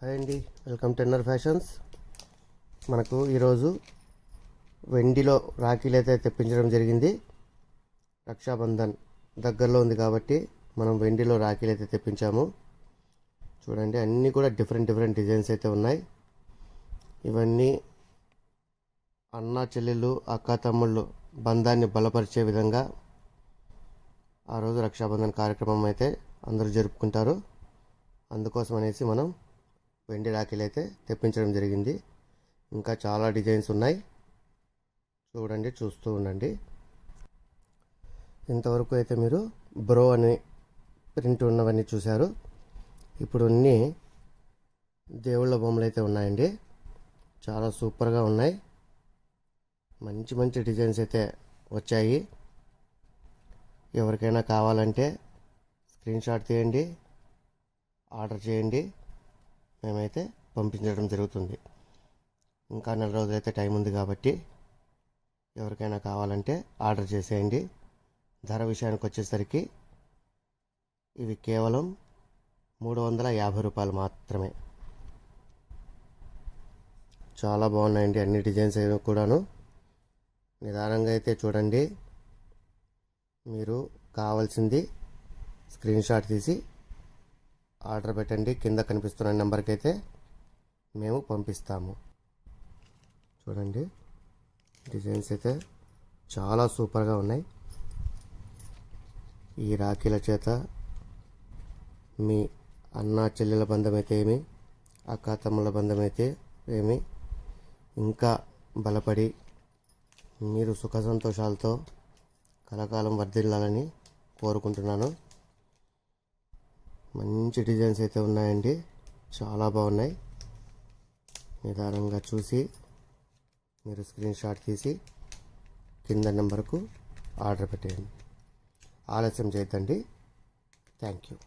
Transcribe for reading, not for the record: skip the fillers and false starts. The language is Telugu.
హాయ్ అండి, వెల్కమ్ టు ఎన్ఆర్ ఫ్యాషన్స్. మనకు ఈరోజు వెండిలో రాఖీలు అయితే తెప్పించడం జరిగింది. రక్షాబంధన్ దగ్గరలో ఉంది కాబట్టి మనం వెండిలో రాఖీలు అయితే తెప్పించాము. చూడండి, అన్నీ కూడా డిఫరెంట్ డిజైన్స్ అయితే ఉన్నాయి. ఇవన్నీ అన్నా చెల్లెళ్ళు, అక్క తమ్ముళ్ళు బంధాన్ని బలపరిచే విధంగా ఆ రోజు రక్షాబంధన్ కార్యక్రమం అయితే అందరూ జరుపుకుంటారు. అందుకోసం అనేసి మనం వెండి రాఖీలు అయితే తెప్పించడం జరిగింది. ఇంకా చాలా డిజైన్స్ ఉన్నాయి, చూడండి, చూస్తూ ఉండండి. ఇంతవరకు అయితే మీరు బ్రో అని ప్రింట్ ఉన్నవన్నీ చూశారు. ఇప్పుడు అన్నీ దేవుళ్ళ బొమ్మలు అయితే ఉన్నాయండి. చాలా సూపర్గా ఉన్నాయి. మంచి డిజైన్స్ అయితే వచ్చాయి. ఎవరికైనా కావాలంటే స్క్రీన్ షాట్ తీయండి, ఆర్డర్ చేయండి. మేమైతే పంపించడం జరుగుతుంది. ఇంకా 4 రోజులైతే టైం ఉంది కాబట్టి ఎవరికైనా కావాలంటే ఆర్డర్ చేసేయండి. ధర విషయానికి వచ్చేసరికి ఇవి కేవలం 350 రూపాయలు మాత్రమే. చాలా బాగున్నాయండి అన్ని డిజైన్స్ కూడాను. నిదానంగా అయితే చూడండి. మీరు కావాల్సింది స్క్రీన్ షాట్ తీసి ఆర్డర్ పెట్టండి. కింద కనిపిస్తున్న నెంబర్కి అయితే మేము పంపిస్తాము. చూడండి, డిజైన్స్ అయితే చాలా సూపర్గా ఉన్నాయి. ఈ రాఖీల చేత మీ అన్న చెల్లెల బంధం అయితే ఏమి, అక్క తమ్ముళ్ళ బంధం అయితే ఏమి ఇంకా బలపడి మీరు సుఖ సంతోషాలతో కలకాలం వర్ధిల్లాలని కోరుకుంటున్నాను. మంచి డిజైన్స్ అయితే ఉన్నాయండి, చాలా బాగున్నాయి. నిదానంగా చూసి మీరు స్క్రీన్ షాట్ తీసి కింద నెంబర్కు ఆర్డర్ పెట్టేయండి. ఆలస్యం చేయొద్దండి. Thank you.